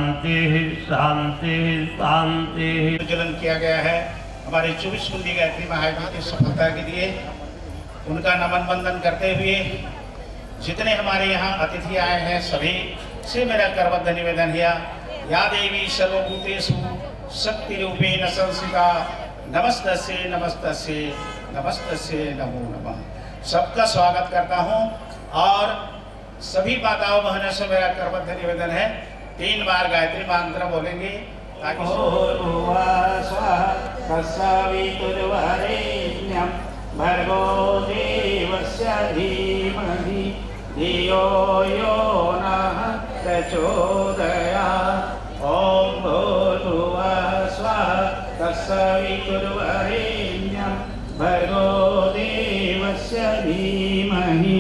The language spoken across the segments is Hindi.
शांति शांति शांति। प्रज्वलन किया गया है हमारे 24 कुंडी गायत्री महायज्ञ की सफलता के लिए। उनका नमन बंदन करते हुए जितने हमारे यहाँ अतिथि आए हैं सभी से मेरा करबद्ध निवेदन है, या देवी सर्वभूतेषु शक्ति रूपेण संस्थिता नमस्तस्यै नमस्तस्यै नमस्तस्यै नमो नमः। सबका स्वागत करता हूँ और सभी माताओं बहनों से मेरा करबद्ध निवेदन है 3 बार गायत्री मंत्र बोलेंगे ताकि भर्गो देवस्य धीमहि धियो यो नः प्रचोदयात्। ओम भूर्भुवः स्वः तत्सवितुर्वरेण्यं भर्गो देवस्य धीमहि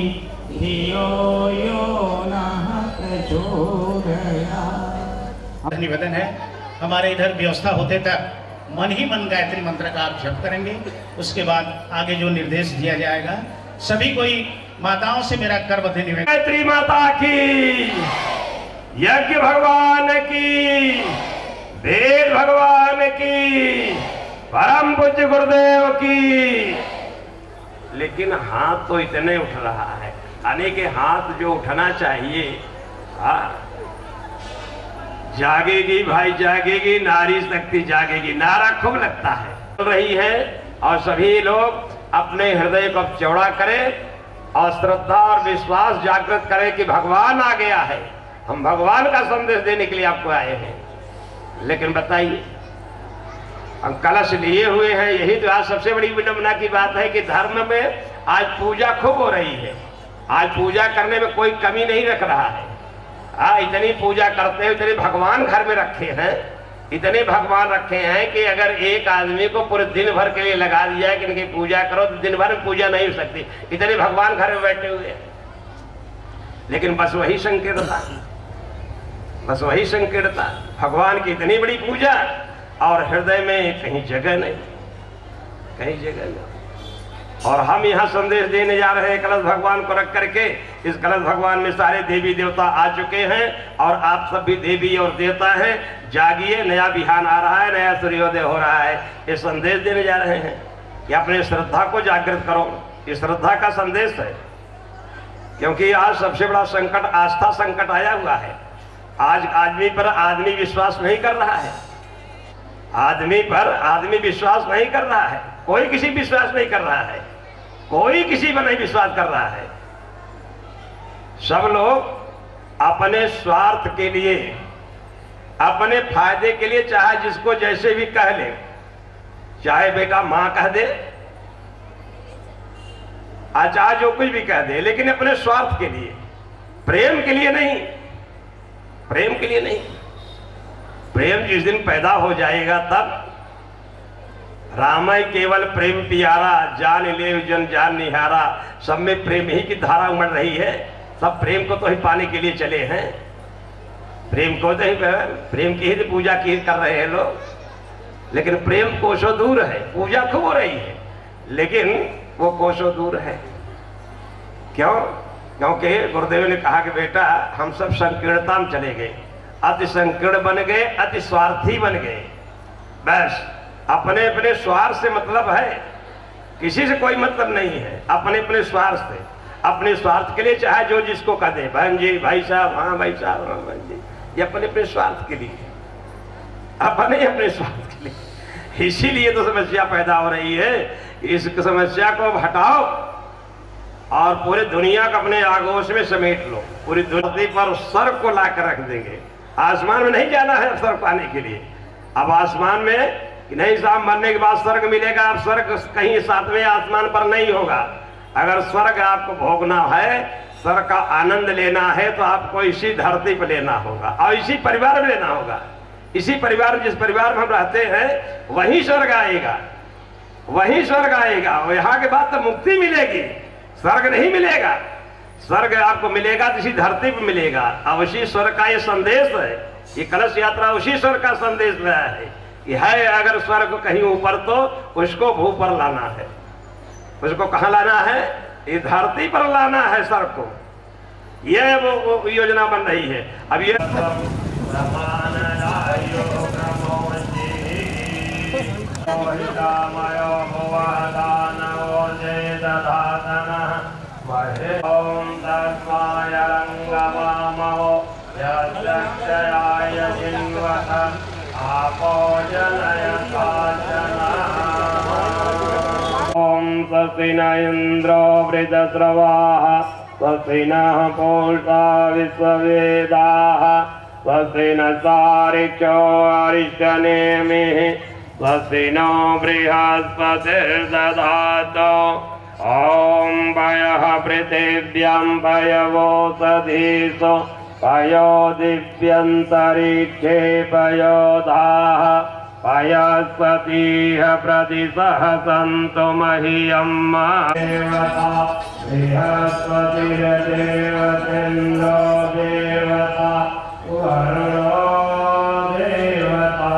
धियो यो नः प्रचोदयात्। निवेदन है हमारे इधर व्यवस्था होते तक मन ही मन गायत्री मंत्र का आप जप करेंगे, उसके बाद आगे जो निर्देश दिया जाएगा। सभी कोई माताओं से मेरा करबद्ध निवेदन। गायत्री माता की, यज्ञ भगवान की, वेद भगवान की, परम पूज्य गुरुदेव की। लेकिन हाथ तो इतने उठ रहा है, यानी कि हाथ जो उठना चाहिए, जागेगी भाई जागेगी, नारी शक्ति जागेगी, नारा खूब लगता है चल रही है। और सभी लोग अपने हृदय को चौड़ा करें और श्रद्धा और विश्वास जागृत करें कि भगवान आ गया है। हम भगवान का संदेश देने के लिए आपको आए हैं। लेकिन बताइए, हम कलश लिए हुए हैं, यही तो आज सबसे बड़ी विडंबना की बात है कि धर्म में आज पूजा खूब हो रही है। आज पूजा करने में कोई कमी नहीं रख रहा है। इतनी पूजा करते हैं, इतने भगवान घर में रखे हैं, इतने भगवान रखे हैं कि अगर एक आदमी को पूरे दिन भर के लिए लगा दिया है कि इनकी पूजा करो तो दिन भर में पूजा नहीं हो सकती। इतने भगवान घर में बैठे हुए हैं। लेकिन बस वही संकीर्णता, बस वही संकीर्णता, भगवान की इतनी बड़ी पूजा और हृदय में कहीं जगह नहीं, कहीं जगह नहीं। और हम यहाँ संदेश देने जा रहे हैं कलश भगवान को रख करके। इस कलश भगवान में सारे देवी देवता आ चुके हैं और आप सब भी देवी और देवता हैं। जागिए, नया बिहान आ रहा है, नया सूर्योदय हो रहा है। ये संदेश देने जा रहे हैं कि अपने श्रद्धा को जागृत करो। ये श्रद्धा का संदेश है, क्योंकि आज सबसे बड़ा संकट आस्था संकट आया हुआ है। आज आदमी पर आदमी विश्वास नहीं कर रहा है, आदमी पर आदमी विश्वास नहीं कर रहा है। कोई किसी विश्वास नहीं कर रहा है, कोई किसी पर नहीं विश्वास कर रहा है। सब लोग अपने स्वार्थ के लिए, अपने फायदे के लिए, चाहे जिसको जैसे भी कह ले, चाहे बेटा मां कह दे, चाहे जो कुछ भी कह दे, लेकिन अपने स्वार्थ के लिए, प्रेम के लिए नहीं, प्रेम के लिए नहीं। प्रेम जिस दिन पैदा हो जाएगा तब रामय केवल प्रेम प्यारा, जान ले जन जान निहारा। सब में प्रेम ही की धारा उमड़ रही है। सब प्रेम को तो ही पाने के लिए चले हैं, प्रेम को तो ही, प्रेम की ही तो पूजा की कर रहे हैं लोग। लेकिन प्रेम कोसों दूर है, पूजा खूब हो रही है लेकिन वो कोसों दूर है। क्यों? क्योंकि गुरुदेव ने कहा कि बेटा हम सब संकीर्णता में चले गए, अति संकीर्ण बन गए, अति स्वार्थी बन गए। बस अपने अपने स्वार्थ से मतलब है, किसी से कोई मतलब नहीं है। अपने अपने स्वार्थ से, अपने स्वार्थ के लिए चाहे जो जिसको कह दे, बहन जी, भाई साहब, हाँ भाई साहब, हाँ बहन जी, ये अपने अपने स्वार्थ के लिए, अपने अपने स्वार्थ के लिए। इसीलिए तो समस्या पैदा हो रही है। इस समस्या को हटाओ और पूरे दुनिया को अपने आगोश में समेट लो। पूरी धरती पर स्वर्ग को लाकर रख देंगे। आसमान में नहीं जाना है स्वर्ग पाने के लिए। अब आसमान में नहीं साहब, मरने के बाद स्वर्ग मिलेगा। अब स्वर्ग कहीं 7वें आसमान पर नहीं होगा। अगर स्वर्ग आपको भोगना है, स्वर्ग का आनंद लेना है, तो आपको इसी धरती पर लेना होगा और इसी परिवार में लेना होगा। इसी परिवार, जिस परिवार में हम रहते हैं, वही स्वर्ग आएगा, वही स्वर्ग आएगा। और यहाँ के बाद तो मुक्ति मिलेगी, स्वर्ग नहीं मिलेगा। स्वर्ग आपको मिलेगा तो इसी धरती पर मिलेगा। अब उसी स्वर्ग का ये संदेश है, ये कलश यात्रा उसी स्वर्ग का संदेश रहा है। है अगर स्वर्ग कहीं ऊपर तो उसको भू पर लाना है। उसको कहाँ लाना है? ये धरती पर लाना है स्वर्ग को। ये वो योजना बन रही है। अब ये समानदायो ब्रह्मोऽसि मोहितामयो भुवदानवो चेदधातनः महे ॐ तस्माय रङ्गमामहो यद्दक्षयाय जिन्वथ आपो जनयकाचनः ॐ स्वस्ति न इन्द्रो वृद्धस्रवाः स्वस्ति नः पूषा विश्ववेदाः स्वस्ति न सारिक्षो अरिष्टनेमिः स्वस्ति नो बृहस्पतिर्दधातु ॐ पयः पृथिव्यां पयवोषधीषु पयो दिव्यन्तरिक्षे पयोधाः पयस्पतिः प्रतिशः सन्तु मह्यं देवता बृहस्पतिर्देवतेन्द्रो देवता वरुणो देवता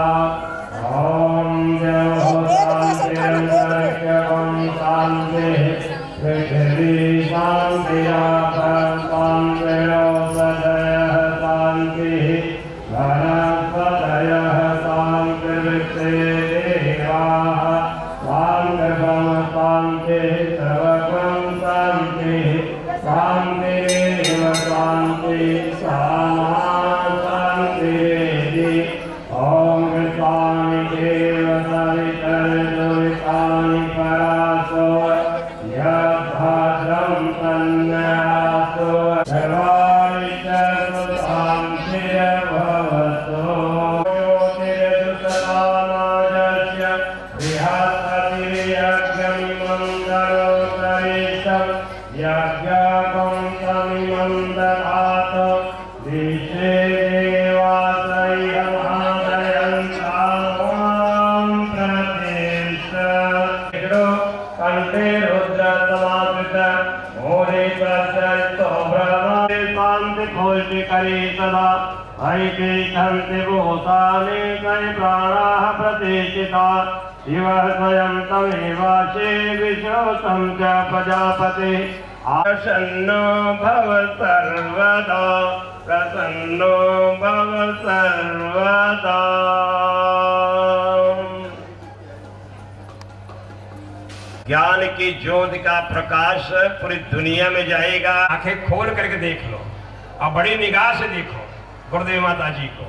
ॐ देवशान्तिर्दर्शकं शान्तिः पृथिवी शान्तिरापः शान्तिरोषधयः शान्तिः वनस्पतयः शान्तिर्देवाः शान्तिर्ब्रह्म शान्तिः सर्वं शान्तिः शान्तिरेव शान्तिः सामा शान्तिरेधि ॐ विश्वानि देवसवितर्दुरितानि परासो यद्भद्रं तन्नयासो सर्वाणि च शान्तिर्भवतु ज्योतिर्दुतनानायस्य बृहस्पतिर्यज्ञमिमङ्गलोत्तरीशं यज्ञकं तमिमं दधातु विश्वे देवासयमादयन्तां प्रतिष्ठ कंठे रुद्रतमाकृत मोरे प्रत्यस्तो ब्रह्मे शान्ति घोषिकरी सदा ऐके शान्ति भूतानि कई प्राणाः प्रतिष्ठिता शिवः स्वयं तमेवाशे विश्वतं च प्रजापतिः आसन्नो भव सर्वदा प्रसन्नो भव सर्वदा। ज्ञान की ज्योति का प्रकाश पूरी दुनिया में जाएगा। आंखें खोल करके देख लो और बड़ी निगाह से देखो गुरुदेव माता जी को।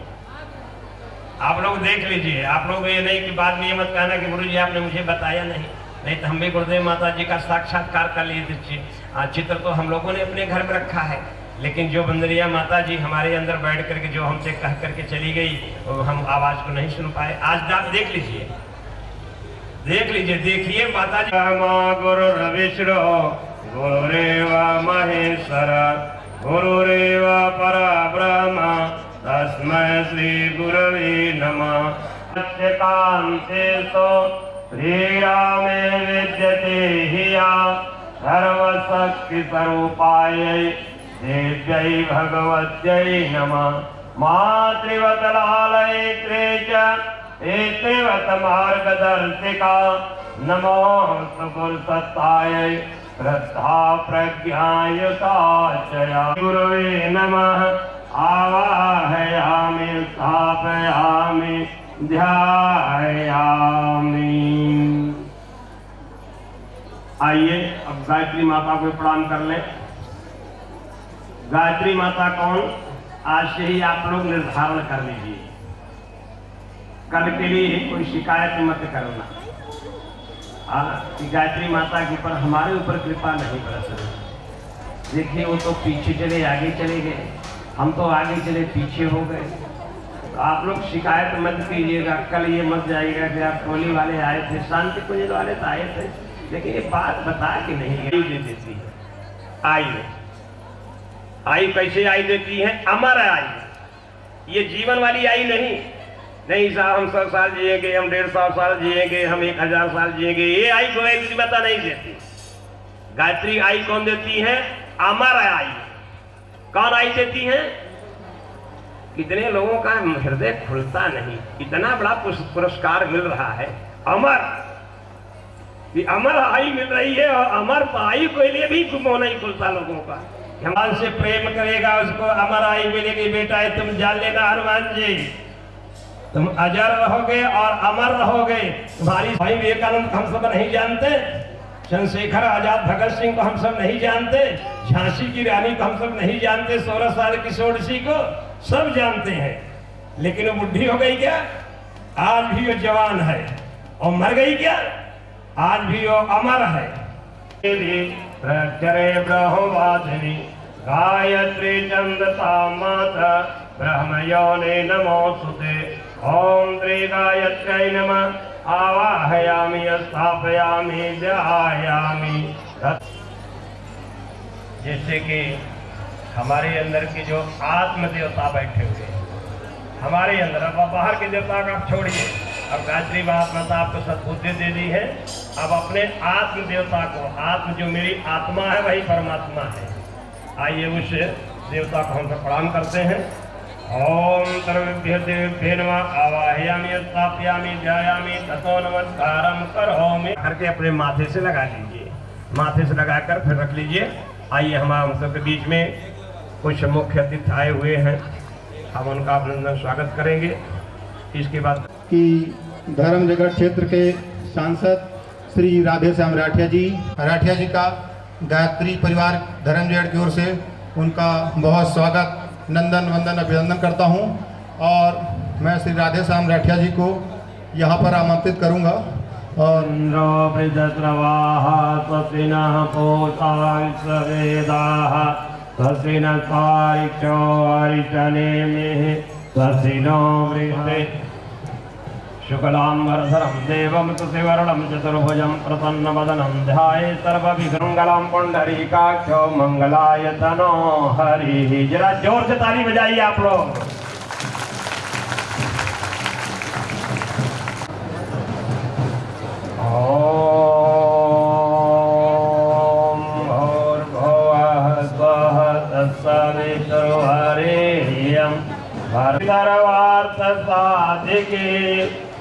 आप लोग देख लीजिए। आप लोग ये नहीं कि बाद में ये मत कहना कि गुरु जी आपने मुझे बताया नहीं तो हम भी गुरुदेव माता जी का साक्षात्कार कर लिए। चित्र तो हम लोगों ने अपने घर में रखा है, लेकिन जो बंदरिया माता जी हमारे अंदर बैठ करके जो हमसे कह करके चली गई हम आवाज को नहीं सुन पाए। आज आप देख लीजिए देखिए माता जी। गुरु विष्णु गुरुरेव महेश्वर गुरुरेव परब्रह्म तस्मै श्री गुरवे नमः। सत्यकान्तेषु श्रीरामे विद्यते हिया सर्वशक्ति स्वरूपायै देव्यै भगवत्यै नमः। मातृवतलालये च एतेवत मार्गदर्शिका नमो गुरुसत्तायै श्रद्धा प्रज्ञायुताचया गुरुवे नमः। आवाहयामि स्थापयामि ध्यायामि। आइए अब गायत्री माता को प्रणाम कर ले। गायत्री माता कौन, आज से ही आप लोग निर्धारण कर लीजिए। कल के लिए कोई शिकायत मत करना कि गायत्री माता के ऊपर हमारे ऊपर कृपा नहीं बरस रही। देखिए वो तो पीछे चले आगे चले गए, हम तो आगे चले पीछे हो गए। तो आप लोग शिकायत मत कीजिएगा। कल ये मत जाइएगा कि आप टोली वाले आए थे, शांति कुंज वाले तो आए थे, लेकिन ये बात बता के नहीं गई दे देती है। आई कैसे आई देती है? अमर आई। ये जीवन वाली आई नहीं साहब हम 100 साल जिएंगे, हम 150 साल जिएंगे, हम 1000 साल जिएंगे, ये आई को एक माता नहीं देती। गायत्री आई कौन देती है? अमर आई। कौन आई देती है? कितने लोगों का हृदय खुलता नहीं, इतना बड़ा पुरस्कार मिल रहा है अमर। अमर आई मिल रही है और अमर आई के लिए भी मुंह नहीं खुलता लोगों का। हनुमान से प्रेम करेगा उसको अमर आयु मिलेगी। बेटा ये तुम जान लेना हनुमान जी, तुम अजर रहोगे और अमर रहोगे। तुम्हारी स्वामी विवेकानंद हम सब नहीं जानते, चंद्रशेखर आजाद भगत सिंह को हम सब नहीं जानते, झांसी की रानी को हम सब नहीं जानते, 16 साल की सोडसी को सब जानते हैं, लेकिन वो बुढ़ी हो गई क्या? आज भी वो जवान है। और मर गई क्या? आज भी वो अमर है। प्रचरे ब्रह्मवादिनी गायत्री छंदसा मात्रा ब्रह्म योने नमोस्तुते। ओम श्री गायत्र्यै नमः। आवाहयामि स्थापयामि ध्यायामि। जैसे कि हमारे अंदर की जो आत्म देवता बैठे हुए हैं हमारे अंदर, अब बाहर के देवता का आप छोड़िए, अब गायत्री महात्मा आपको सद्बुद्धि दे दी है। अब अपने आत्म देवता को, आत्म जो मेरी आत्मा है वही परमात्मा है, आइए उस देवता को हम सब प्रणाम करते हैं। ओम सर्वेभ्यो देवेभ्यो नमः। आवाहयामि स्थापयामि ध्यायामि ततो नमस्कारम करोमि। करके अपने माथे से लगा लीजिए, माथे से लगाकर फिर रख लीजिए। आइए हम सबके बीच में कुछ मुख्य अतिथि आए हुए हैं, हम उनका अभिनंदन स्वागत करेंगे। इसके बाद कि धर्म जगत क्षेत्र के सांसद श्री राधे श्याम राठिया जी का गायत्री परिवार धर्म जगत की ओर से उनका बहुत स्वागत, नंदन वंदन अभिनंदन करता हूं। और मैं श्री राधे श्याम राठिया जी को यहां पर आमंत्रित करूंगा। और शुक्लांबरधरं देवं तुतिवर्णं चतुर्भुजं प्रसन्नवदनं ध्यायेत् सर्वविघ्नमंगलं पुंडरीकाक्षो मंगलाय तनो हरि। जरा जोर से ताली बजाइए आप लोग। ओम भूर्भुवः स्वः तत्सवितुर्वरेण्यं भर्गवार्थसाधिके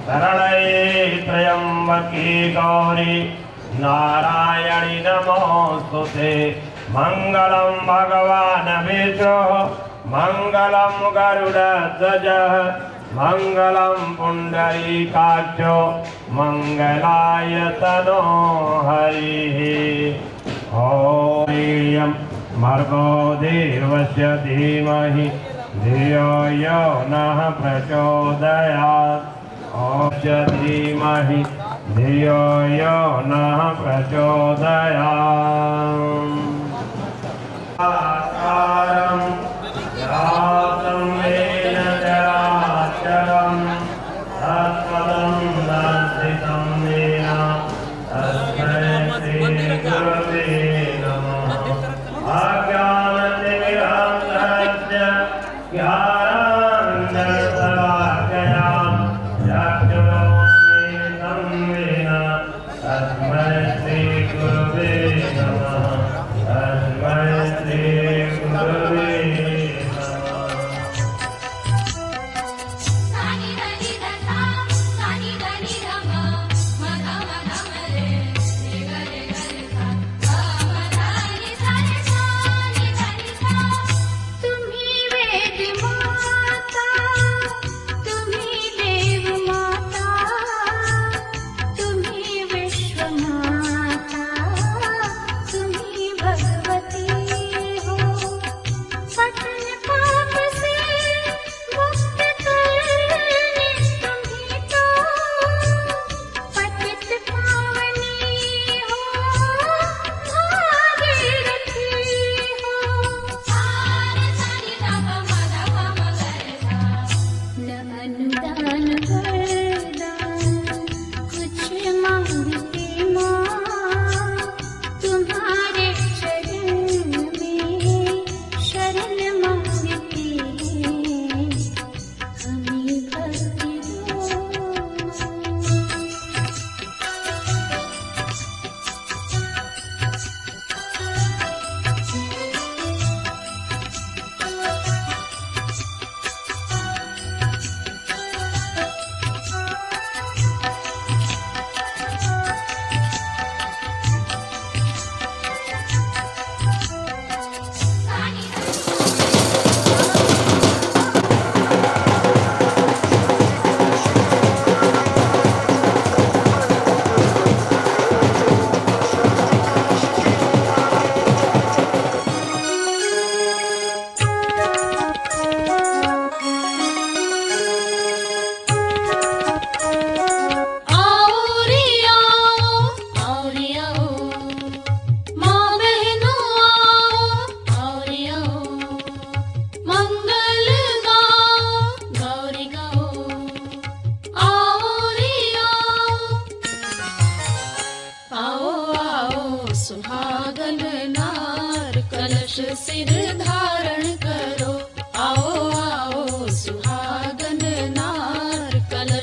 शरणे त्र्यंबके गौरी नारायणि नमोस्तुते। मंगलम भगवान विष्णु मंगलम गरुड़ध्वज मंगलम पुंडरीकाक्षो मंगलाय तनो हरि। ओम भर्गो देवस्य धीमहि धियो यो नः प्रचोदयात्। ओम धीमहि धियो यो नः प्रचोदयात्। आकारं जातं येन चराचरं तत्पदं दर्शितं येन तस्मै श्रीगुरवे नमः। अज्ञानतिमिरान्धस्य ज्ञानाञ्जनशलाकया चक्षुरुन्मीलितं येन तस्मै श्रीगुरवे नमः। तस्मै श्रीगुरवे तुम्ही वेद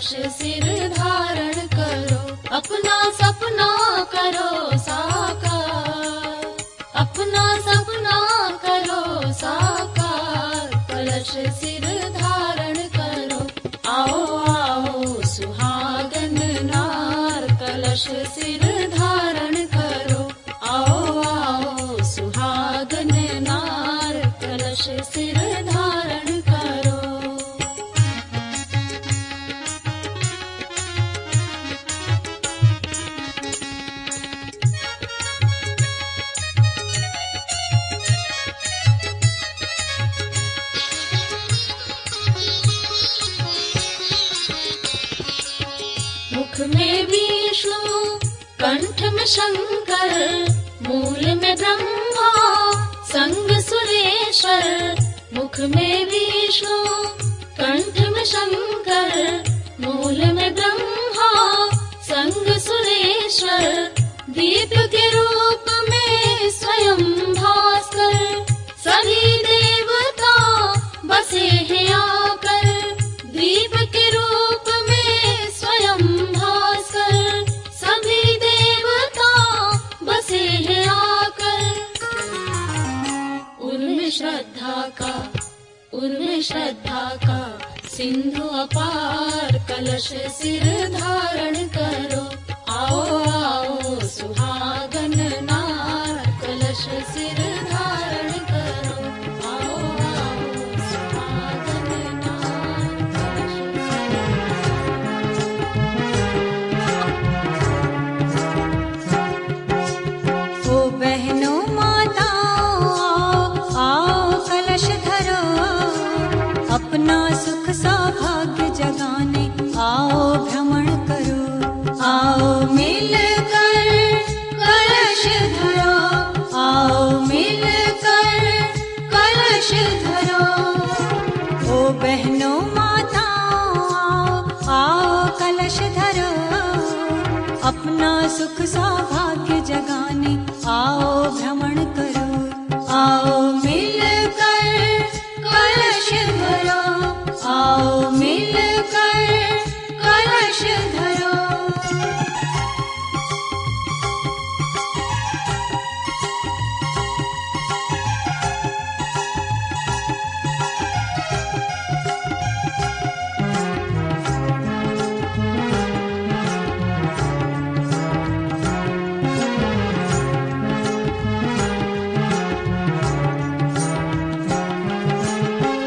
कलश सिर धारण करो, अपना सपना करो साकार, अपना सपना करो साकार, कलश सिर धारण करो। आओ आओ सुहागन नार, कलश सिर धारण करो। आओ आओ सुहागन नार, कलश सिर धारण करो। मुख में विष्णु, कंठ में शंकर, मूल में ब्रह्मा, संग सुरेश्वर। मुख में विष्णु, कंठ में शंकर, मूल में ब्रह्मा, संग सुरेश्वर। दीप के रूप में स्वयं भास्कर, सभी देवता बसे हैं आकर। दीप के रूप में स्वयं भास्कर, सभी देवता बसे हैं आकर। उनमें श्रद्धा का सिंधु अपार, कलश सिर धारण करो। आओ आओ सुहागन नार, कलश सिर धारण करो। आओ आओ सुहागन नार, कलश सिर। ओ बहनों माताओं आओ कलश धरो, अपना सुख सौभाग्य जगाने आओ भ्रमण करो। आओ मिलकर कलश धरो, आओ मिलकर कलश धरो। ओ बहनों माताओं आओ कलश धरो, अपना सुख सौभाग्य जगाने आओ भ्रमण करो। आओ मिलकर कलश धरो, आओ मिलकर कलश धरो।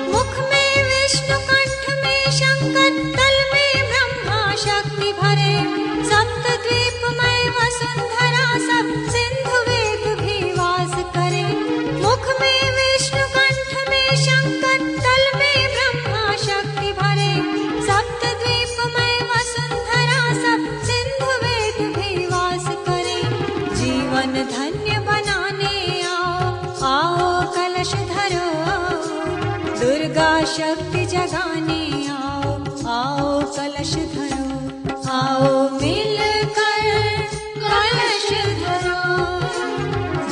मुख में विष्णु, कंठ में शंकर, तल में ब्रह्मा शक्ति भरे। सप्त द्वीप में वसुंधरा, सब सिंधु वेग भी वास करे। मुख में विष्णु, कंठ में शंकर, तल में ब्रह्मा शक्ति भरे। सप्त द्वीप में वसुंधरा, सब सिंधु वेग भी वास करे। जीवन धन्य बनाने आओ, आओ कलश धरो। दुर्गा शक्ति जगाने आओ, आओ कलश धरो। आओ मिलकर कलश धरो।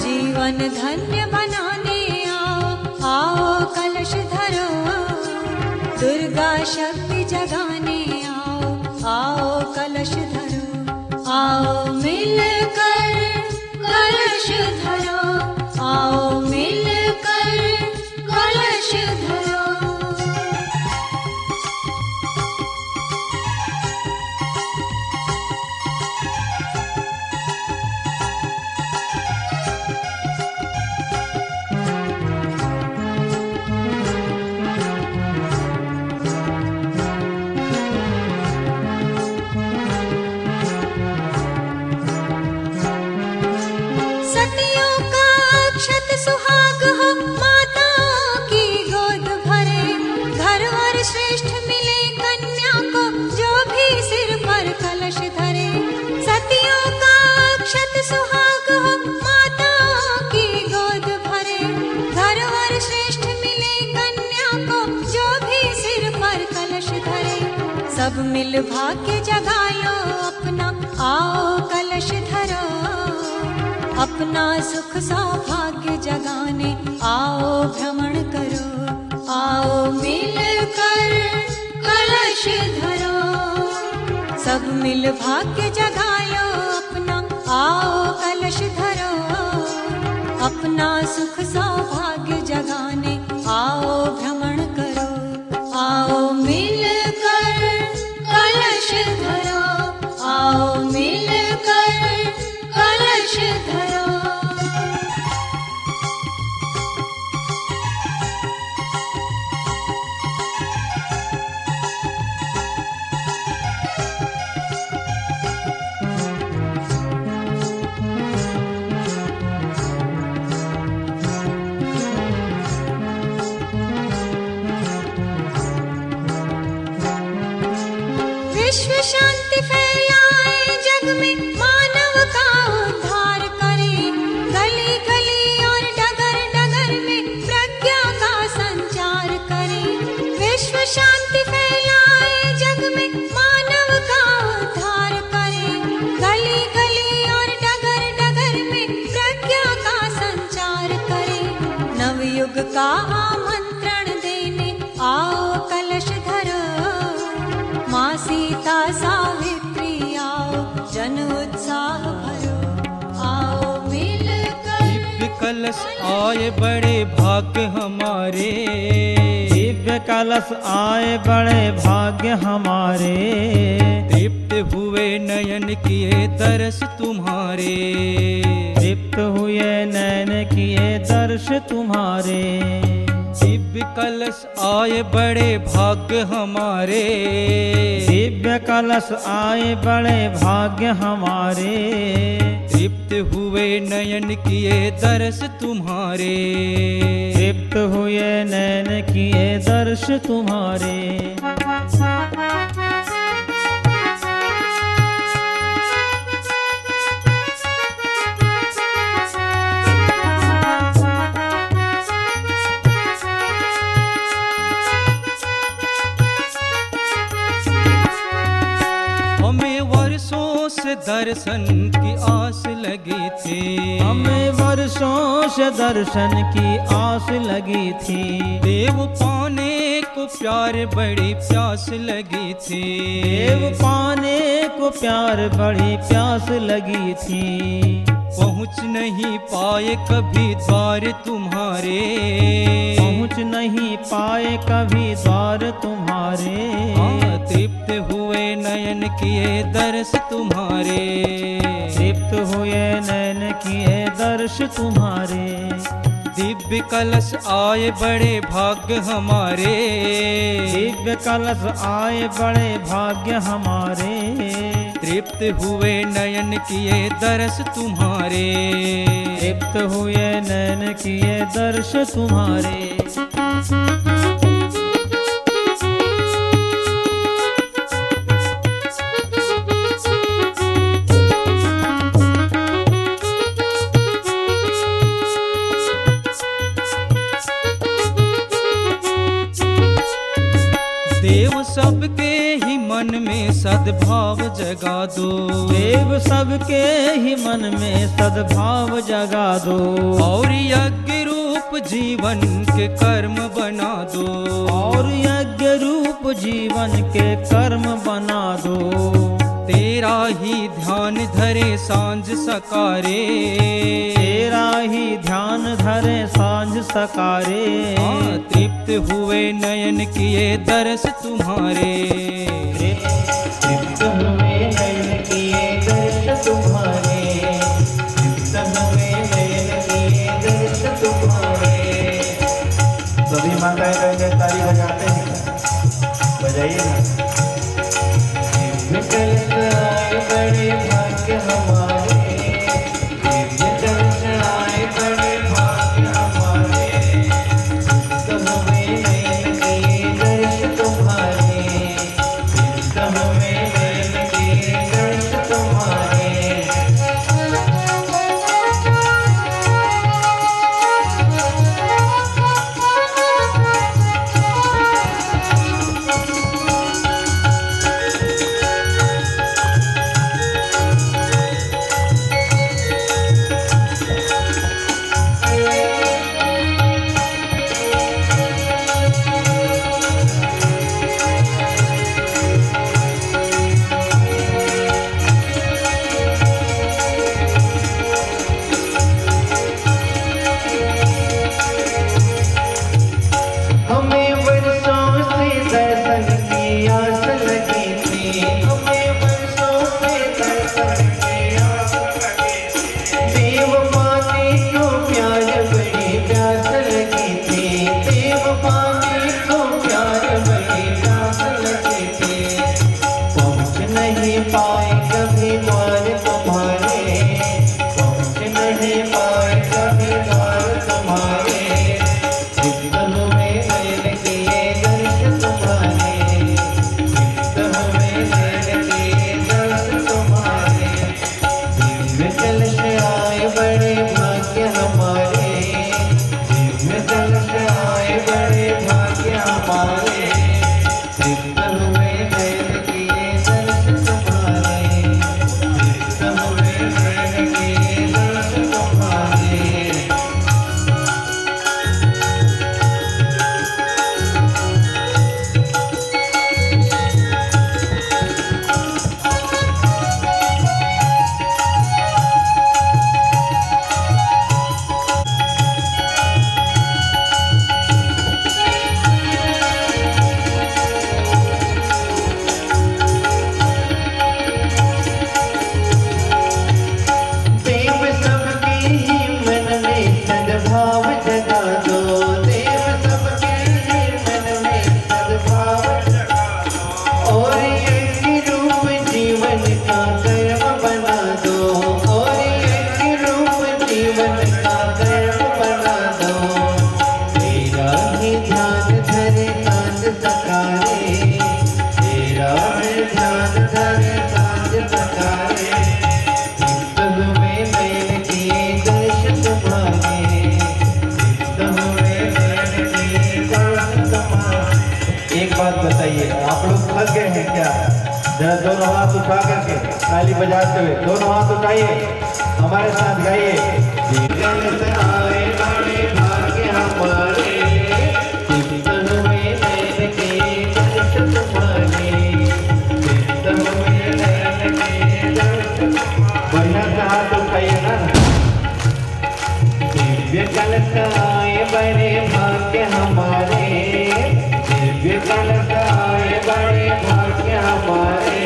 जीवन धन्य बनाने आओ, आओ कलश धरो। दुर्गा शक्ति जगाने आओ, आओ कलश धरो। आओ मिलकर कलश धरो, आओ मिलकर कलश धरो। सतियों का अक्षत सुहाग हो, माताओं की गोद भरे। घर और श्रेष्ठ मिले कन्या को, जो भी सिर पर कलश धरे। सतियों का अक्षत सुहाग हो, माताओं की गोद भरे। घर और श्रेष्ठ मिले कन्या को, जो भी सिर पर कलश धरे। सब मिल भाग्य जगा लो अपना, आओ कलश धरो। अपना सुख सौभाग्य जगाने आओ भ्रमण करो। आओ मिलकर कलश धरो। मिल भाग्य जगा लो अपना, आओ कलश धरो, अपना सुख सौभाग्य जगाने आओ भ्रमण करो। आओ मिलकर कलश धरो, आओ मिलकर कलश धरो। विश्व शांति फैलाए जग में, मानव का उद्धार करे, गली गली और डगर डगर में प्रज्ञा का संचार करे। विश्व शांति फैलाए जग में, मानव का उद्धार करे, गली गली और डगर डगर में प्रज्ञा का संचार करे। नवयुग का आमंत्रण देने आओ कलश धरो, माँ सीता सावित्री आओ जन उत्साह भरो। आओ मिलकर दिव्य कलश आए बड़े भाग्य हमारे, दिव्य कलश आए बड़े भाग्य हमारे। तृप्त हुए नयन किए दर्श तुम्हारे, तृप्त हुए नैन किए दर्श तुम्हारे। दिव्य कलश आए बड़े भाग्य हमारे, दिव्य कलश आए बड़े भाग्य हमारे। तृप्त हुए नयन किए दर्श तुम्हारे, तृप्त हुए नैन किए दर्श तुम्हारे। हमें वर्षों से दर्शन की आस लगी थी, हमें वर्षों से दर्शन की आस लगी थी। देव पाने को प्यार बड़ी प्यास लगी थी, देव पाने को प्यार बड़ी प्यास लगी थी। पहुँच नहीं पाए कभी द्वार तुम्हारे, पहुँच नहीं पाए कभी द्वार तुम्हारे। हाँ, तृप्त हुए नयन किए दर्श तुम्हारे, तृप्त हुए नैन किए दर्श तुम्हारे। दिव्य कलश आए बड़े भाग्य हमारे, दिव्य कलश आए बड़े भाग्य हमारे। तृप्त हुए नयन किए दर्श तुम्हारे, तृप्त हुए नैन किए दर्श तुम्हारे। देव सबके ही मन में सद्भाव जगा दो, देव सबके ही मन में सद्भाव जगा दो। और यज्ञ रूप जीवन के कर्म बना दो, और यज्ञ रूप जीवन के कर्म बना दो। तेरा ही ध्यान धरे सांझ सकारे, तेरा ही ध्यान धरे सांझ सकारे। हाँ, तृप्त हुए नयन किए दर्श तुम्हारे, तृप्त हुए नयन किए दर्श तुम्हारे। तृप्त हुए नयन किए दर्श तुम्हारे। सभी माताएं बहनें ताली बजाते हैं, बजाइए ना। बड़े भाग्य हमारे, दिव्य कलश आए बड़े भाग्य हमारे। तुम हमें नयन किए दर्श तुम्हारे, तुम हमें नयन किए दर्श तुम्हारे। बात बताइए, आप लोग थक गए हैं क्या? जरा दोनों हाथ उठा करके ताली बजाते हुए दोनों हाथ उठाइए, हमारे साथ गाइए। जीवन से आए बड़े भाग्य हमारे, कीर्तन में नैन के दर्शन तुम्हारे, कीर्तन में नैन के दर्शन। बढ़िया से हाथ उठाइए ना। दिव्य कलकाए बड़े भाग्य हमारे, दिव्य कलकाए बड़े भाग्य हमारे,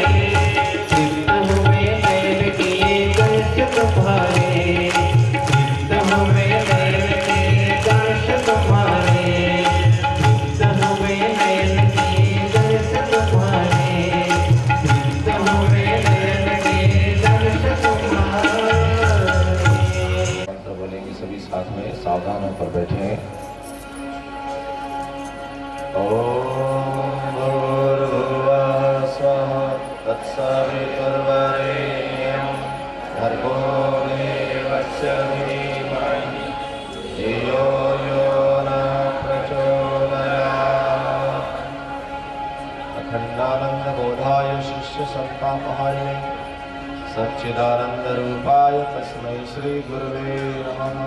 कीर्तन में नैन के दर्शन तुम्हारे, कीर्तन में नैन के दर्शन तुम्हारे, कीर्तन में नैन के दर्शन तुम्हारे, कीर्तन में नैन के दर्शन तुम्हारे। मंत्र बोलेंगे सभी साथ में, सावधान होकर बैठे। ओम भूर्भुवः स्वः तत्सवितुर्वरेण्यं भर्गो देवस्य धीमहि धियो यो नः प्रचोदयात्। अखण्डानन्दबोधाय शिष्यसन्तापहारिणे सच्चिदानन्दरूपाय तस्मै श्रीगुरुवे नमः।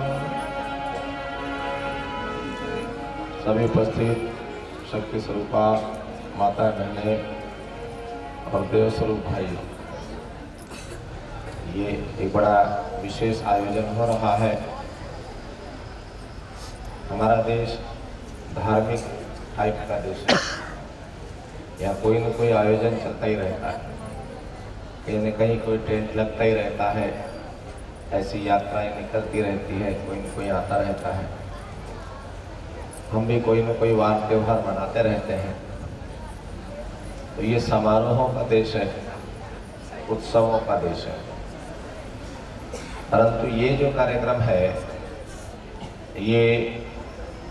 सभी उपस्थित शक्ति स्वरूपा माता बहने और देव स्वरूप भाई, ये एक बड़ा विशेष आयोजन हो रहा है। हमारा देश धार्मिक टाइप का देश है, यहाँ कोई न कोई आयोजन चलता ही रहता है, कहीं न कहीं कोई टेंट लगता ही रहता है, ऐसी यात्राएं निकलती रहती है, कोई न कोई आता रहता है। हम भी कोई न कोई वार त्योहार मनाते रहते हैं। तो ये समारोहों का देश है, उत्सवों का देश है। परंतु ये जो कार्यक्रम है, ये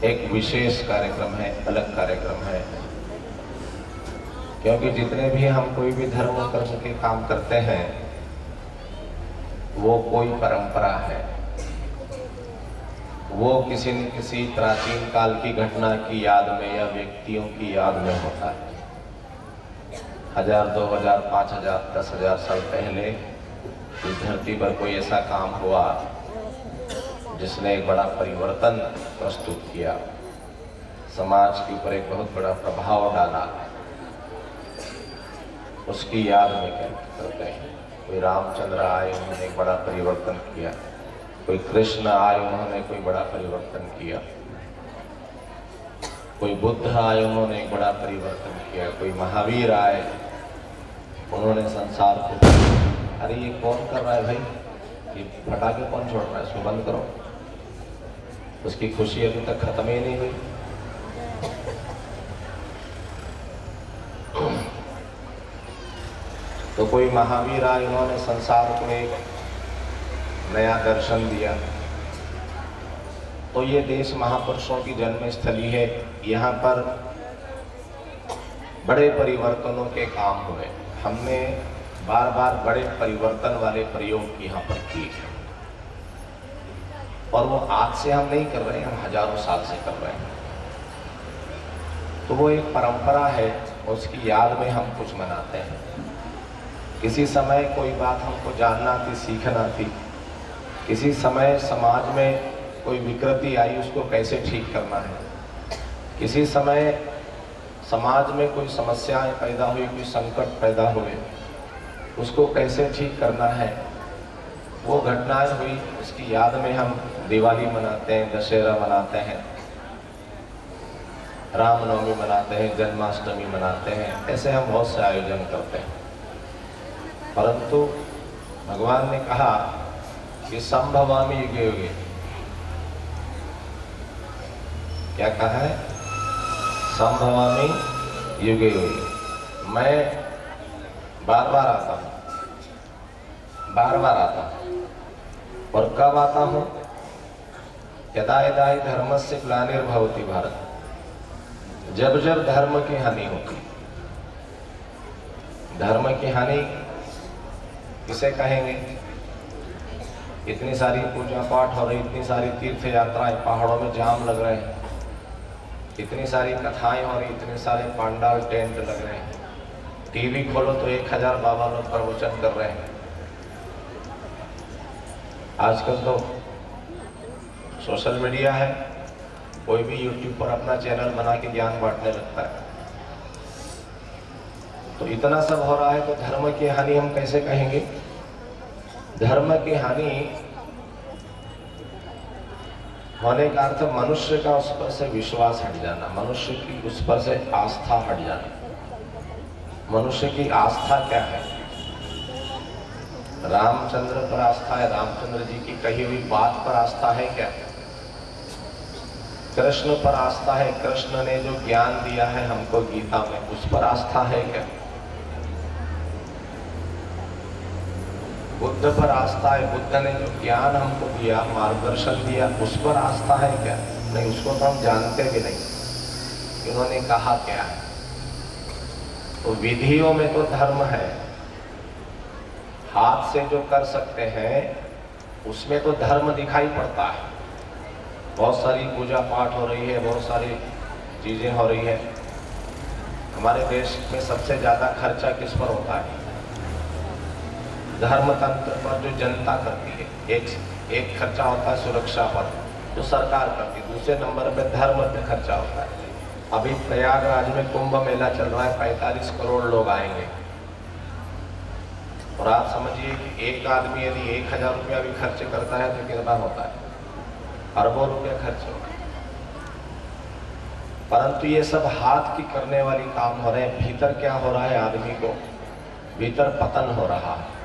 एक विशेष कार्यक्रम है, अलग कार्यक्रम है। क्योंकि जितने भी हम कोई भी धर्म कर्म के काम करते हैं, वो कोई परंपरा है, वो किसी न किसी प्राचीन काल की घटना की याद में या व्यक्तियों की याद में होता है। 1000, 2000, 5000, 10,000 साल पहले इस धरती पर कोई ऐसा काम हुआ जिसने एक बड़ा परिवर्तन प्रस्तुत किया, समाज के ऊपर एक बहुत बड़ा प्रभाव डाला। उसकी याद में क्या करते हैं। कोई रामचंद्र आए, उन्होंने एक बड़ा परिवर्तन किया। कोई कृष्ण आए, उन्होंने कोई बड़ा परिवर्तन किया। कोई बुद्ध आए, उन्होंने एक बड़ा परिवर्तन किया। कोई महावीर आए, उन्होंने संसार को, अरे ये कौन कर रहा है भाई, ये पटाखे कौन छोड़ रहा है, इसको बंद करो। उसकी खुशी अभी तक खत्म ही नहीं हुई। तो कोई महावीर आए, उन्होंने संसार को एक नया दर्शन दिया। तो ये देश महापुरुषों की जन्म स्थली है। यहाँ पर बड़े परिवर्तनों के काम हुए। हमने बार बार बड़े परिवर्तन वाले प्रयोग यहाँ पर किए, और वो आज से हम नहीं कर रहे हैं, हम हजारों साल से कर रहे हैं। तो वो एक परंपरा है, उसकी याद में हम कुछ मनाते हैं। किसी समय कोई बात हमको जानना थी, सीखना थी, किसी समय समाज में कोई विकृति आई, उसको कैसे ठीक करना है, किसी समय समाज में कोई समस्याएं पैदा हुई, कोई संकट पैदा हुए, उसको कैसे ठीक करना है, वो घटनाएं हुई, उसकी याद में हम दिवाली मनाते हैं, दशहरा मनाते हैं, रामनवमी मनाते हैं, जन्माष्टमी मनाते हैं। ऐसे हम बहुत से आयोजन करते हैं। परंतु भगवान ने कहा कि संभवामि युगे युगे, क्या कहा है? संभवामि युगे युगे। मैं बार बार आता हूँ, बार बार आता हूँ। और कब आता हूँ? यदा यदा हि धर्मस्य ग्लानिर्भवति भारत, जब जब धर्म की हानि होती। धर्म की हानि किसे कहेंगे? इतनी सारी पूजा पाठ हो रही, इतनी सारी तीर्थ यात्राएं, पहाड़ों में जाम लग रहे हैं, इतनी सारी कथाएं और इतने सारे पंडाल टेंट लग रहे हैं, टीवी खोलो तो 1000 बाबा लोग प्रवचन कर रहे हैं। आजकल तो सोशल मीडिया है, कोई भी यूट्यूब पर अपना चैनल बना के ज्ञान बांटने लगता है। तो इतना सब हो रहा है तो धर्म की हानि हम कैसे कहेंगे? धर्म की हानि होने का अर्थ मनुष्य का उस पर से विश्वास हट जाना, मनुष्य की उस पर से आस्था हट जाना। मनुष्य की आस्था क्या है? रामचंद्र पर आस्था है, रामचंद्र जी की कही हुई बात पर आस्था है क्या? कृष्ण पर आस्था है, कृष्ण ने जो ज्ञान दिया है हमको गीता में, उस पर आस्था है क्या? बुद्ध पर आस्था है, बुद्ध ने जो ज्ञान हमको दिया, मार्गदर्शन दिया, उस पर आस्था है क्या? नहीं, उसको तो हम जानते भी नहीं उन्होंने कहा क्या है। तो विधियों में तो धर्म है, हाथ से जो कर सकते हैं उसमें तो धर्म दिखाई पड़ता है। बहुत सारी पूजा पाठ हो रही है, बहुत सारी चीजें हो रही है। हमारे देश में सबसे ज्यादा खर्चा किस पर होता है? धर्म तंत्र पर, जो जनता करती है। एक खर्चा होता है सुरक्षा पर, जो सरकार करती है। दूसरे नंबर पे धर्म पे खर्चा होता है। अभी प्रयागराज में कुंभ मेला चल रहा है, 45 करोड़ लोग आएंगे। और आप समझिए कि एक आदमी यदि 1000 रुपया भी खर्च करता है तो कितना होता है? अरबों रुपया खर्च होगा। परंतु ये सब हाथ की करने वाली काम हो रहे हैं। भीतर क्या हो रहा है? आदमी को भीतर पतन हो रहा है।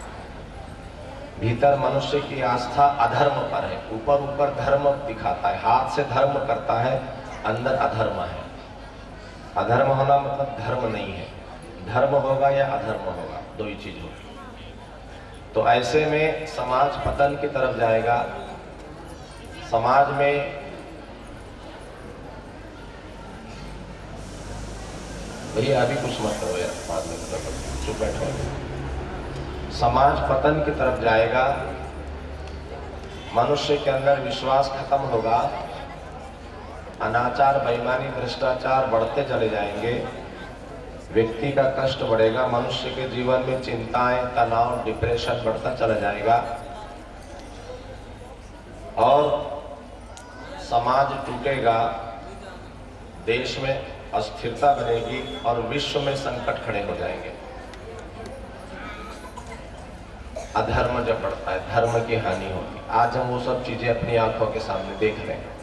भीतर मनुष्य की आस्था अधर्म पर है। ऊपर ऊपर धर्म दिखाता है, हाथ से धर्म करता है, अंदर अधर्म है। अधर्म होना मतलब धर्म नहीं है। धर्म होगा या अधर्म होगा, दो ही चीज होगी। तो ऐसे में समाज पतन की तरफ जाएगा। समाज में भैया अभी कुछ मत करो यार, बाद में चुप बैठो। समाज पतन की तरफ जाएगा, मनुष्य के अंदर विश्वास खत्म होगा, अनाचार, बेईमानी, भ्रष्टाचार बढ़ते चले जाएंगे, व्यक्ति का कष्ट बढ़ेगा, मनुष्य के जीवन में चिंताएं, तनाव, डिप्रेशन बढ़ता चला जाएगा और समाज टूटेगा, देश में अस्थिरता बनेगी और विश्व में संकट खड़े हो जाएंगे। अधर्म जब बढ़ता है, धर्म की हानि होती है। आज हम वो सब चीजें अपनी आंखों के सामने देख रहे हैं।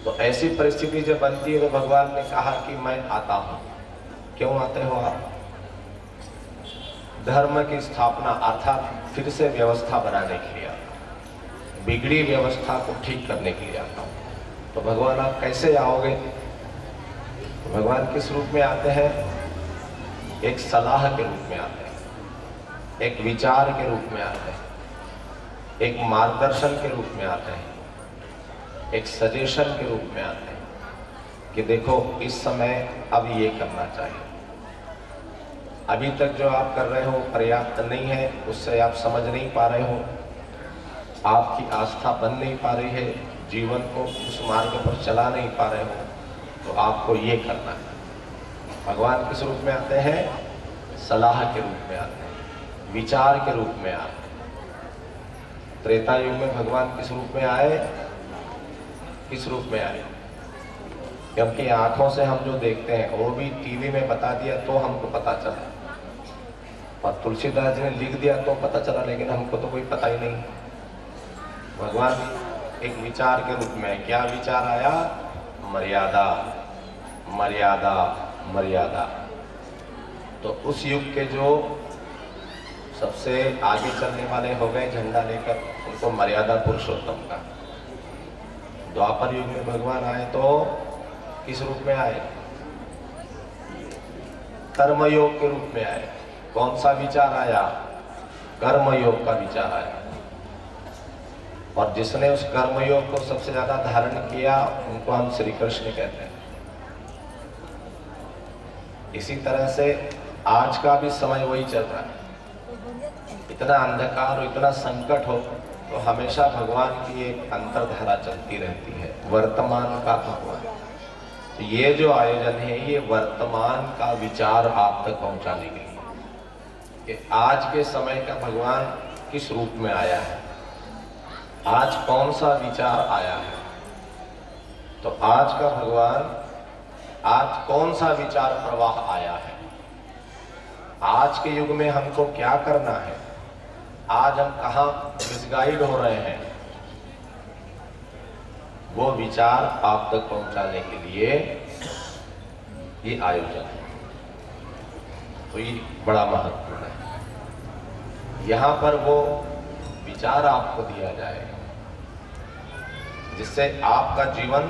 तो ऐसी परिस्थिति जब बनती है तो भगवान ने कहा कि मैं आता हूं। क्यों आते हो आप? धर्म की स्थापना अर्थात फिर से व्यवस्था बनाने के लिए आता हूं, बिगड़ी व्यवस्था को ठीक करने के लिए आता हूं। तो भगवान आप कैसे आओगे? तो भगवान किस रूप में आते हैं? एक सलाह के रूप में आते हैं, एक विचार के रूप में आते हैं, एक मार्गदर्शन के रूप में आते हैं, एक सजेशन के रूप में आते हैं कि देखो इस समय अब ये करना चाहिए, अभी तक जो आप कर रहे हो पर्याप्त नहीं है, उससे आप समझ नहीं पा रहे हो, आपकी आस्था बन नहीं पा रही है, जीवन को उस मार्ग पर चला नहीं पा रहे हो, तो आपको ये करना है। भगवान किस रूप में आते हैं? सलाह के रूप में आते हैं, विचार के रूप में आए। त्रेता युग में भगवान किस रूप में आए? किस रूप में आए? क्योंकि आंखों से हम जो देखते हैं वो भी टीवी में बता दिया तो हमको पता चला, और तुलसीदास जी ने लिख दिया तो पता चला, लेकिन हमको तो कोई पता ही नहीं। भगवान एक विचार के रूप में, क्या विचार आया? मर्यादा, मर्यादा, मर्यादा। तो उस युग के जो सबसे आगे चलने वाले हो गए झंडा लेकर, उनको मर्यादा पुरुषोत्तम का। द्वापर युग में भगवान आए तो किस रूप में आए? कर्मयोग के रूप में आए। कौन सा विचार आया? कर्मयोग का विचार आया। और जिसने उस कर्मयोग को सबसे ज्यादा धारण किया उनको हम श्री कृष्ण कहते हैं। इसी तरह से आज का भी समय वही चल रहा है। इतना अंधकार और इतना संकट हो तो हमेशा भगवान की एक अंतर्धारा चलती रहती है, वर्तमान का भगवान। तो ये जो आयोजन है ये वर्तमान का विचार आप तक पहुंचाने के लिए कि आज के समय का भगवान किस रूप में आया है, आज कौन सा विचार आया है। तो आज का भगवान, आज कौन सा विचार प्रवाह आया है, आज के युग में हमको क्या करना है, आज हम कहाँ मिसगाइड हो रहे हैं, वो विचार आप तक पहुंचाने के लिए ये आयोजन है। तो ये बड़ा महत्वपूर्ण है। यहाँ पर वो विचार आपको दिया जाएगा जिससे आपका जीवन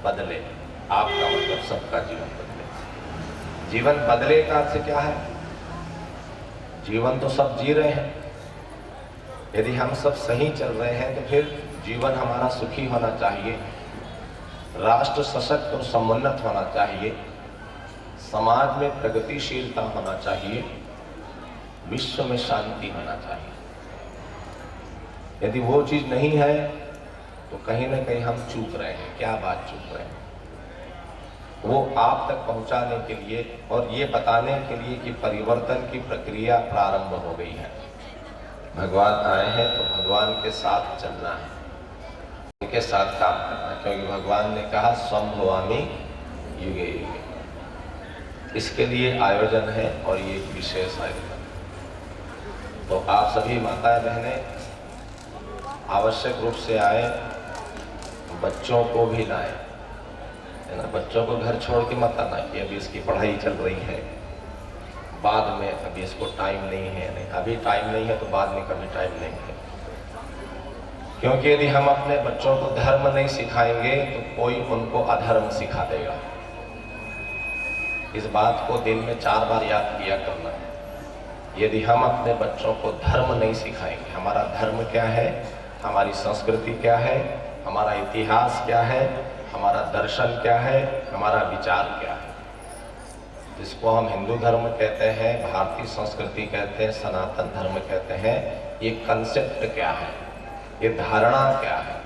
बदले। आपका मतलब सबका जीवन बदले। जीवन बदले का अर्थ क्या है? जीवन तो सब जी रहे हैं, यदि हम सब सही चल रहे हैं तो फिर जीवन हमारा सुखी होना चाहिए, राष्ट्र सशक्त और समुन्नत होना चाहिए, समाज में प्रगतिशीलता होना चाहिए, विश्व में शांति होना चाहिए। यदि वो चीज नहीं है तो कहीं ना कहीं हम चूक रहे हैं। क्या बात चूक रहे हैं? वो आप तक पहुंचाने के लिए और ये बताने के लिए कि परिवर्तन की प्रक्रिया प्रारंभ हो गई है। भगवान आए हैं तो भगवान के साथ चलना है, उनके साथ काम करना है, क्योंकि भगवान ने कहा संभवामि युगे युगे। इसके लिए आयोजन है और ये एक विशेष आयोजन। तो आप सभी माताएं बहनें आवश्यक रूप से आए, बच्चों को भी लाएं, है ना। बच्चों को घर छोड़ के मत आना कि अभी इसकी पढ़ाई चल रही है, बाद में, अभी इसको टाइम नहीं है। नहीं, अभी टाइम नहीं है तो बाद में कभी टाइम नहीं है। क्योंकि यदि हम अपने बच्चों को धर्म नहीं सिखाएंगे तो कोई उनको अधर्म सिखा देगा। इस बात को दिन में 4 बार याद किया करना। यदि हम अपने बच्चों को धर्म नहीं सिखाएंगे, हमारा धर्म क्या है, हमारी संस्कृति क्या है, हमारा इतिहास क्या है, हमारा दर्शन क्या है, हमारा विचार क्या है, जिसको हम हिंदू धर्म कहते हैं, भारतीय संस्कृति कहते हैं, सनातन धर्म कहते हैं, ये कंसेप्ट क्या है, ये धारणा क्या है।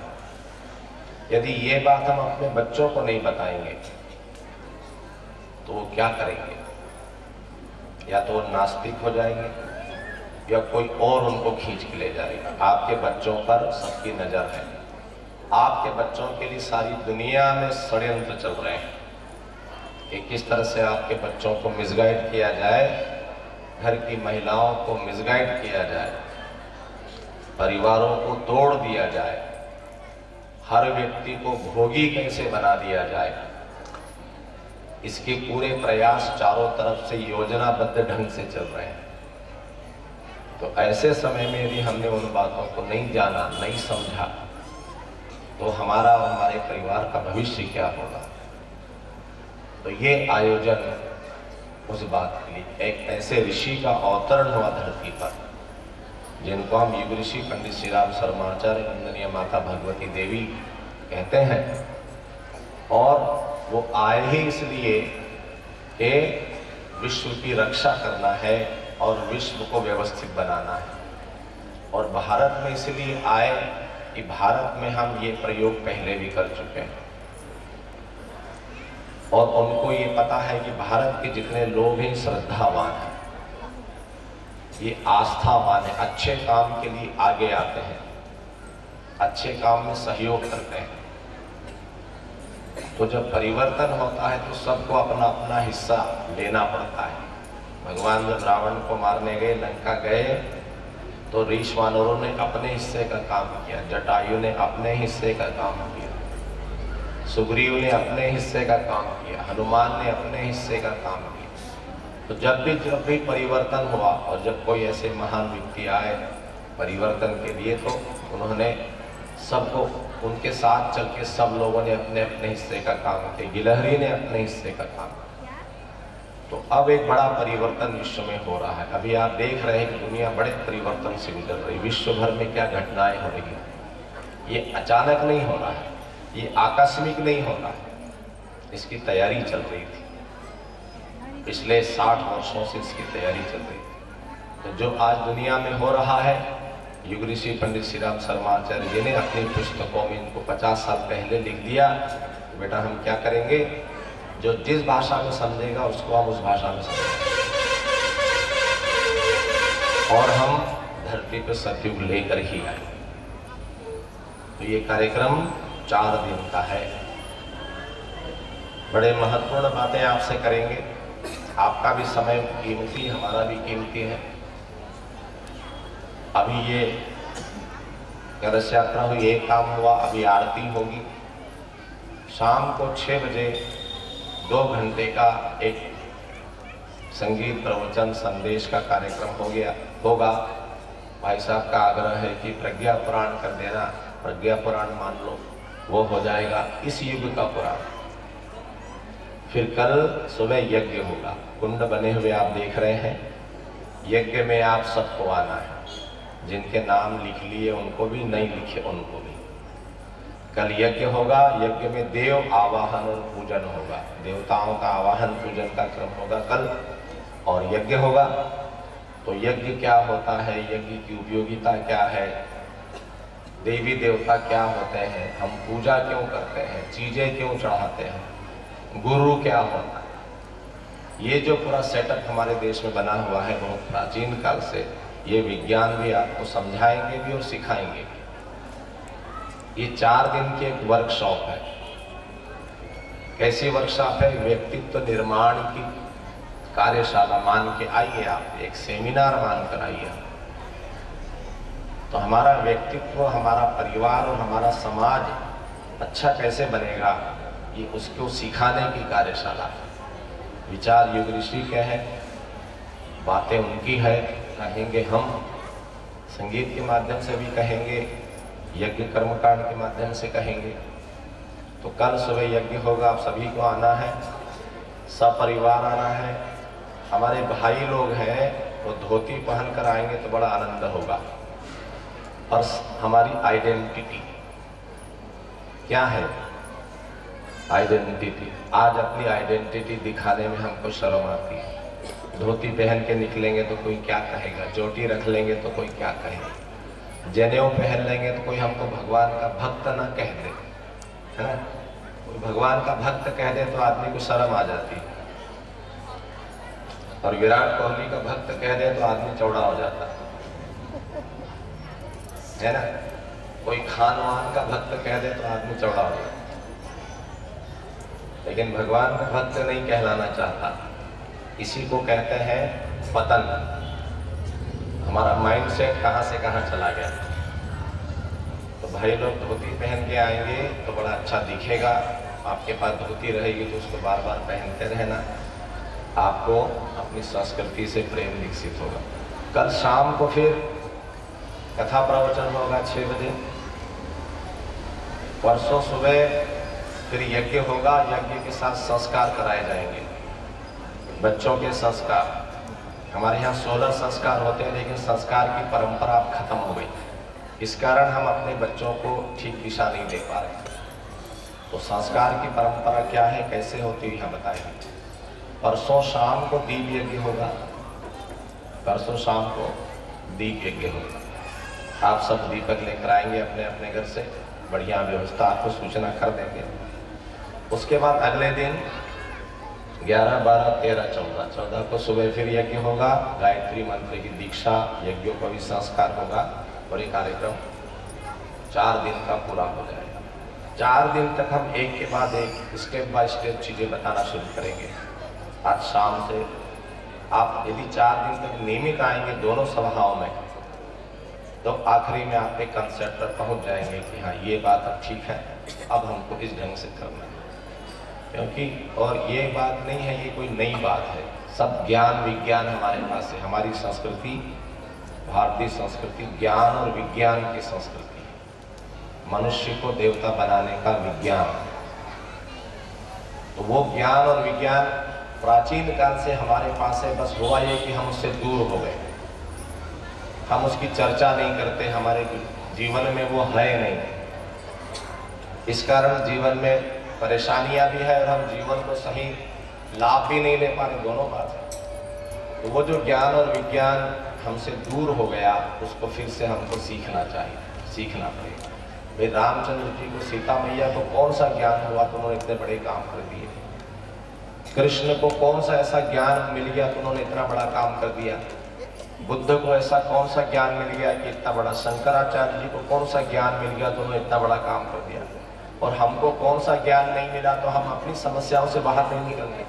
यदि ये बात हम अपने बच्चों को नहीं बताएंगे तो वो क्या करेंगे? या तो नास्तिक हो जाएंगे या कोई और उनको खींच के ले जाएगा। आपके बच्चों पर सबकी नजर है। आपके बच्चों के लिए सारी दुनिया में षड्यंत्र चल रहे हैं कि किस तरह से आपके बच्चों को मिसगाइड किया जाए, घर की महिलाओं को मिसगाइड किया जाए, परिवारों को तोड़ दिया जाए, हर व्यक्ति को भोगी कैसे बना दिया जाए। इसके पूरे प्रयास चारों तरफ से योजनाबद्ध ढंग से चल रहे हैं। तो ऐसे समय में यदि हमने उन बातों को नहीं जाना, नहीं समझा, तो हमारा और हमारे परिवार का भविष्य क्या होगा। तो ये आयोजन उस बात के लिए, एक ऐसे ऋषि का अवतरण हुआ धरती पर जिनको हम युग ऋषि पंडित श्री राम शर्माचार्य वंदनीय माता भगवती देवी कहते हैं। और वो आए ही इसलिए कि विश्व की रक्षा करना है और विश्व को व्यवस्थित बनाना है। और भारत में इसलिए आए कि भारत में हम ये प्रयोग पहले भी कर चुके हैं और उनको ये पता है कि भारत के जितने लोग हैं श्रद्धावान हैं, ये आस्थावान है, अच्छे काम के लिए आगे आते हैं, अच्छे काम में सहयोग करते हैं। तो जब परिवर्तन होता है तो सबको अपना अपना हिस्सा लेना पड़ता है। भगवान जब रावण को मारने गए, लंका गए, तो ऋषि वानरों ने अपने हिस्से का काम किया, जटायु ने अपने हिस्से का काम किया, सुग्रीव ने अपने हिस्से का काम किया, हनुमान ने अपने हिस्से का काम किया। तो जब भी परिवर्तन हुआ और जब कोई ऐसे महान व्यक्ति आए परिवर्तन के लिए, तो उन्होंने सबको उनके साथ चल के सब लोगों ने अपने अपने हिस्से का काम किया। गिलहरी ने अपने हिस्से का काम किया। तो अब एक बड़ा परिवर्तन विश्व में हो रहा है। अभी आप देख रहे हैं कि दुनिया बड़े परिवर्तन से गुजर रही है। विश्व भर में क्या घटनाएं हो रही हैं, ये अचानक नहीं हो रहा है, ये आकस्मिक नहीं हो रहा है, इसकी तैयारी चल रही थी। पिछले 60 वर्षों से इसकी तैयारी चल रही थी। तो जो आज दुनिया में हो रहा है, युग ऋषि पंडित श्री राम शर्माचार्य जी ने अपनी पुस्तकों में इनको 50 साल पहले लिख दिया। बेटा हम क्या करेंगे, जो जिस भाषा में समझेगा उसको हम उस भाषा में समझेंगे और हम धरती पर सतयुग लेकर ही आए। तो ये कार्यक्रम 4 दिन का है। बड़े महत्वपूर्ण बातें आपसे करेंगे। आपका भी समय कीमती, हमारा भी कीमती है। अभी ये कलश यात्रा हुई, एक काम हुआ, अभी आरती होगी। शाम को 6 बजे 2 घंटे का एक संगीत प्रवचन संदेश का कार्यक्रम होगा। भाई साहब का आग्रह है कि प्रज्ञा पुराण कर देना, प्रज्ञा पुराण मान लो, वो हो जाएगा इस युग का पुराण। फिर कल सुबह यज्ञ होगा, कुंड बने हुए आप देख रहे हैं। यज्ञ में आप सबको आना है, जिनके नाम लिख लिए उनको भी, नहीं लिखे उनको भी। कल यज्ञ होगा, यज्ञ में देव आवाहन और पूजन होगा, देवताओं का आवाहन पूजन का क्रम होगा कल, और यज्ञ होगा। तो यज्ञ क्या होता है, यज्ञ की उपयोगिता क्या है, देवी देवता क्या होते हैं, हम पूजा क्यों करते हैं, चीजें क्यों चढ़ाते हैं, गुरु क्या होता है, ये जो पूरा सेटअप हमारे देश में बना हुआ है बहुत प्राचीन काल से, ये विज्ञान भी आपको समझाएंगे भी और सिखाएंगे भी। ये 4 दिन की एक वर्कशॉप है। कैसी वर्कशॉप है, व्यक्तित्व निर्माण की कार्यशाला मान के आइए आप, एक सेमिनार मान कर आइए। तो हमारा व्यक्तित्व, हमारा परिवार और हमारा समाज अच्छा कैसे बनेगा, ये उसको सिखाने की कार्यशाला है। विचार युग ऋषि के हैं, बातें उनकी है, कहेंगे हम, संगीत के माध्यम से भी कहेंगे, यज्ञ कर्मकांड के माध्यम से कहेंगे। तो कल सुबह यज्ञ होगा, आप सभी को आना है, सपरिवार आना है। हमारे भाई लोग हैं वो धोती पहन कर आएंगे तो बड़ा आनंद होगा। और हमारी आइडेंटिटी क्या है, आइडेंटिटी, आज अपनी आइडेंटिटी दिखाने में हमको शर्म आती है। धोती पहन के निकलेंगे तो कोई क्या कहेगा, चोटी रख लेंगे तो कोई क्या कहेगा, जनेऊ पहन लेंगे तो कोई हमको भगवान का भक्त ना कह दे, है ना। कोई भगवान का भक्त कह दे तो आदमी को शर्म आ जाती है, और विराट कोहली का भक्त कह दे तो आदमी चौड़ा हो जाता है ना। कोई खानवान का भक्त कह दे तो आदमी चौड़ा हो जाता, लेकिन भगवान का भक्त नहीं कहलाना चाहता। इसी को कहते हैं पतन। हमारा माइंडसेट कहाँ से कहाँ चला गया। तो भाई लोग धोती पहन के आएंगे तो बड़ा अच्छा दिखेगा, आपके पास धोती रहेगी तो उसको बार बार पहनते रहना, आपको अपनी संस्कृति से प्रेम विकसित होगा। कल शाम को फिर कथा प्रवचन होगा 6 बजे। परसों सुबह फिर यज्ञ होगा, यज्ञ के साथ संस्कार कराए जाएंगे, बच्चों के संस्कार। हमारे यहाँ 16 संस्कार होते हैं, लेकिन संस्कार की परंपरा अब खत्म हो गई। इस कारण हम अपने बच्चों को ठीक दिशा नहीं दे पा रहे। तो संस्कार की परंपरा क्या है, कैसे होती है, हम बताएंगे। परसों शाम को दीप यज्ञ होगा, परसों शाम को दीप यज्ञ होगा। आप सब दीपक लेकर आएंगे अपने अपने घर से, बढ़िया व्यवस्था, आपको सूचना कर देंगे। उसके बाद अगले दिन 11, 12, 13, 14 को सुबह फिर यज्ञ होगा, गायत्री मंत्र की दीक्षा, यज्ञों का भी संस्कार होगा, और ये कार्यक्रम 4 दिन का पूरा हो जाएगा। 4 दिन तक हम एक के बाद एक स्टेप बाय स्टेप चीज़ें बताना शुरू करेंगे। आज शाम से आप यदि 4 दिन तक नियमित आएंगे दोनों सभाओं में, तो आखिरी में आप एक कंसेप्ट पर पहुंच जाएंगे कि हाँ ये बात अब ठीक है, अब हमको इस ढंग से करना है। क्योंकि और ये बात नहीं है, ये कोई नई बात है, सब ज्ञान विज्ञान हमारे पास है। हमारी संस्कृति, भारतीय संस्कृति ज्ञान और विज्ञान की संस्कृति है। मनुष्य को देवता बनाने का विज्ञान। तो वो ज्ञान और विज्ञान प्राचीन काल से हमारे पास है, बस हुआ ये कि हम उससे दूर हो गए, हम उसकी चर्चा नहीं करते, हमारे जीवन में वो है नहीं। इस कारण जीवन में परेशानियां भी है और हम जीवन को सही लाभ भी नहीं ले पा रहे, दोनों बात है। तो वो जो ज्ञान और विज्ञान हमसे दूर हो गया, उसको फिर से हमको सीखना चाहिए, सीखना पड़ेगा। भाई रामचंद्र जी को, सीता मैया को कौन सा ज्ञान हुआ तो उन्होंने इतने बड़े काम कर दिए? कृष्ण को कौन सा ऐसा ज्ञान मिल गया तो उन्होंने इतना बड़ा काम कर दिया? बुद्ध को ऐसा कौन सा ज्ञान मिल गया कि इतना बड़ा? शंकराचार्य जी को कौन सा ज्ञान मिल गया तो उन्होंने इतना बड़ा काम कर दिया? और हमको कौन सा ज्ञान नहीं मिला तो हम अपनी समस्याओं से बाहर नहीं निकलते?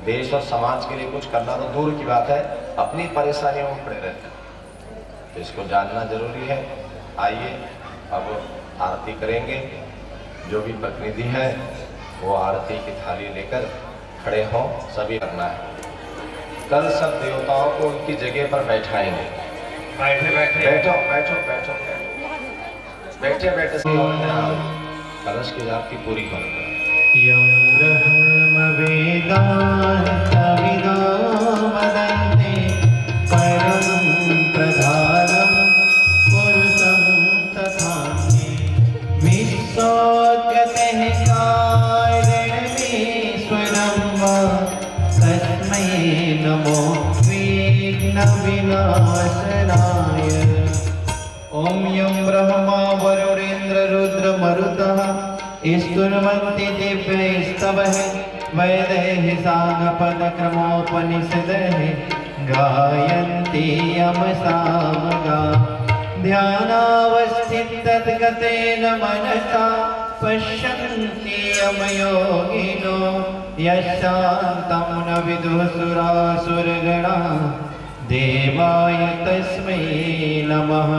देश और समाज के लिए कुछ करना तो दूर की बात है, अपनी परेशानियों में पड़े रहते हैं। तो इसको जानना जरूरी है। आइए अब आरती करेंगे। जो भी प्रतिनिधि है वो आरती की थाली लेकर खड़े हों, सभी करना है। कल सब देवताओं को उनकी जगह पर बैठाएंगे। बैठे बैठे बैठो बैठो बैठो बैठे बैठे कलश की जाप की पूरी करो। यं ब्रह्मवेदान्तविदो वदन्ति परं प्रधानं पुरुषं तथान्ये विश्वोत्पत्तेः कारणमीश्वरं वा तस्मै नमो विघ्नविनाशनाय। ॐ यं ब्रह्मा वरुणेन्द्र रुद्र मरुतः स्तुन्वन्ति दिव्यैस्तवः वेदैः साङ्गपदक्रमोपनिषदः गायन्ति यमसामगा। ध्यानावस्थितद्गतेन मनसा पश्यन्ति यमयोगिनो यशान्तं न विदुः सुरासुरगणाः। देवाय तस्मै नमः,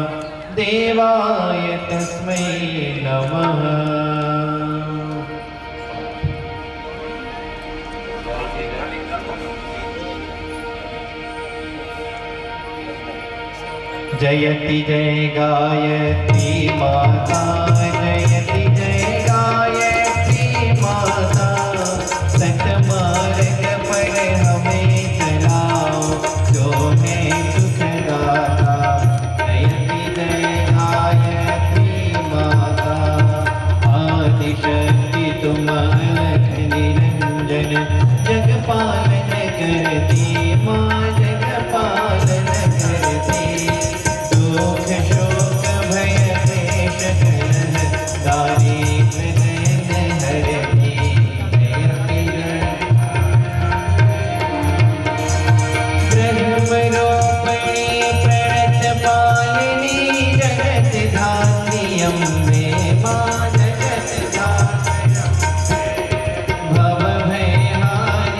देवाय तस्मै नमः। जयति जय गायत्री माता, जयति जय गायत्री माता। सतमार्ग पर हमें चलाओ, जो है सुखदाता। जयति जय गायत्री माता, आदिशक्ति तुम अलख निरंजन। जगपालन करती माँ, जगपालन करती। दुख शोक भय क्लेश कलह दारिद्र दयन हरती। ब्रह्मरूपिणी प्रणत पालिनी, जगत धात्री अम्बे माँ, जगत धात्री। भव भयहारिणी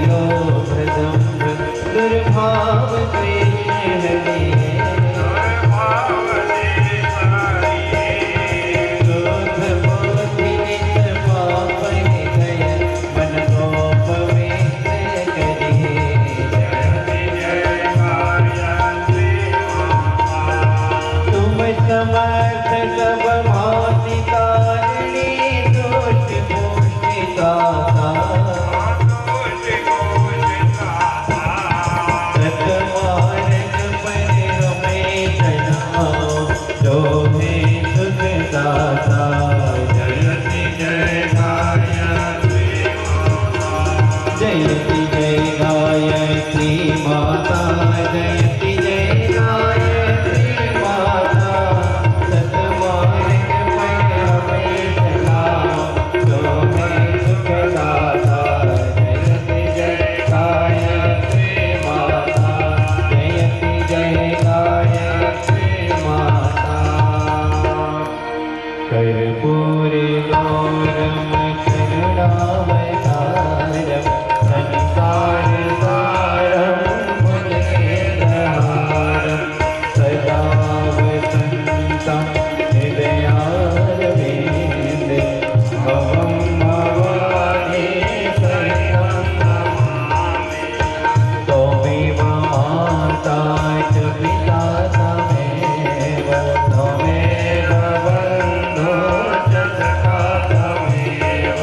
लोभ दंभ दुर्भाव द्वेष हरिये क्रोध मोहि नित पाप निधय मन को पवित्र करिये तुम समर्थ सब भांति तारिणी दोष मोहि दाता सतमार्ग पर रमेश नाम जो है सुख दाता जयति जय गायत्री माता जयति जय गायत्री माता सतमार्ग पर रमेश नाम जो है सुख दाता जयति जय गायत्री माता जयति जय गायत्री माता कर्पूर गौरम करुणावतारम संसार सारम मुनिकेन्द्रहारम सदा वसन्तं हृदयारविन्दे भवं भवानी शरणं नमामि त्वमेव माता च पिता त्वमेव त्वमेव बन्धो च सखा त्वमेव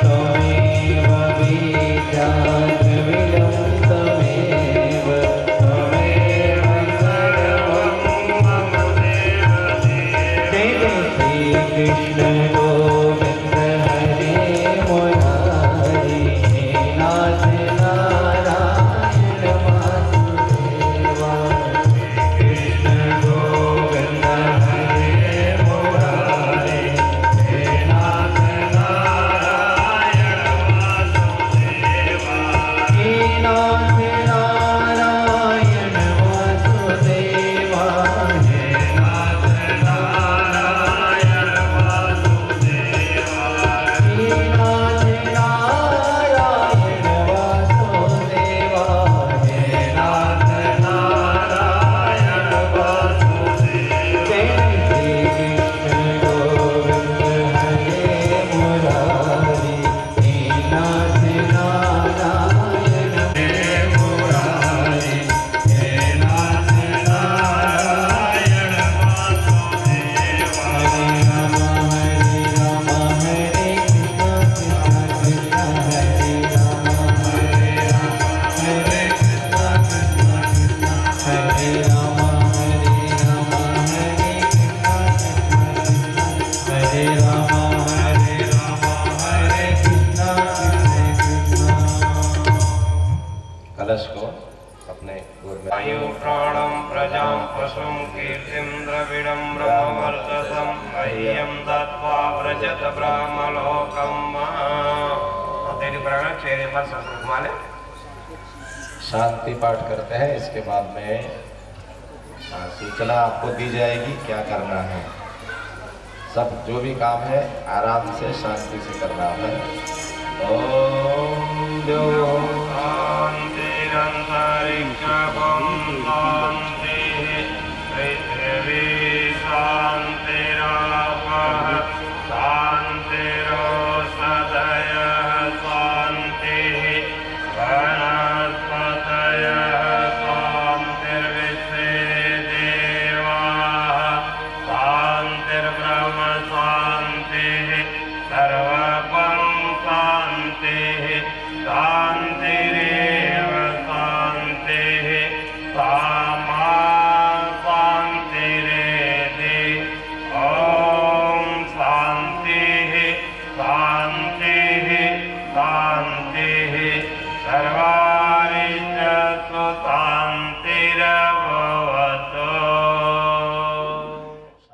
त्वमेव बीजा द्रविणं त्वमेव त्वमेव सर्वं मम देव जय श्री कृष्ण गोविन्द हरे मुरारी हे नाथ नारायण वासुदेवा कृष्ण गोविन्द हरे मुरारी हे नाथ नारायण वासुदेवा हे नाथ नारायण वासुदेवा हे नाथ नारायण वासुदेवा हे नाथ नारायण वासुदेवा हे नाथ नारायण वासुदेवा जय श्री कृष्ण गोविन्द हरे मुरारी हे नाथ नारायण हे मुरारी हे नाथ नारायण वासुदेवा हरे राम हरे कृष्ण कृष्ण हरे राम हरे कृष्ण हरे राम हरे राम हरे कृष्ण हरे राम हरे कृष्ण कलश को अपने गोर में वायु प्राणं प्रजां पशुं कीर्तिं द्रविणं ब्रह्मवर्चसं मह्यं दत्त्वा व्रजत ब्रह्मलोकं तेरी प्राण चेहरे पर संस्कृत माले शांति पाठ करते हैं। इसके बाद में सूचना आपको दी जाएगी क्या करना है। सब जो भी काम है आराम से शांति से करना है। ओम जो शान्तिरन्तरिक्षं शान्तिः पृथिवी शान्तिरापः शान्तिरोषधयः शान्तिः वनस्पतयः शान्तिर्विश्वे देवाः शान्तिर्ब्रह्म शान्तिः सर्वं शान्तिः शान्तिरेव शान्तिः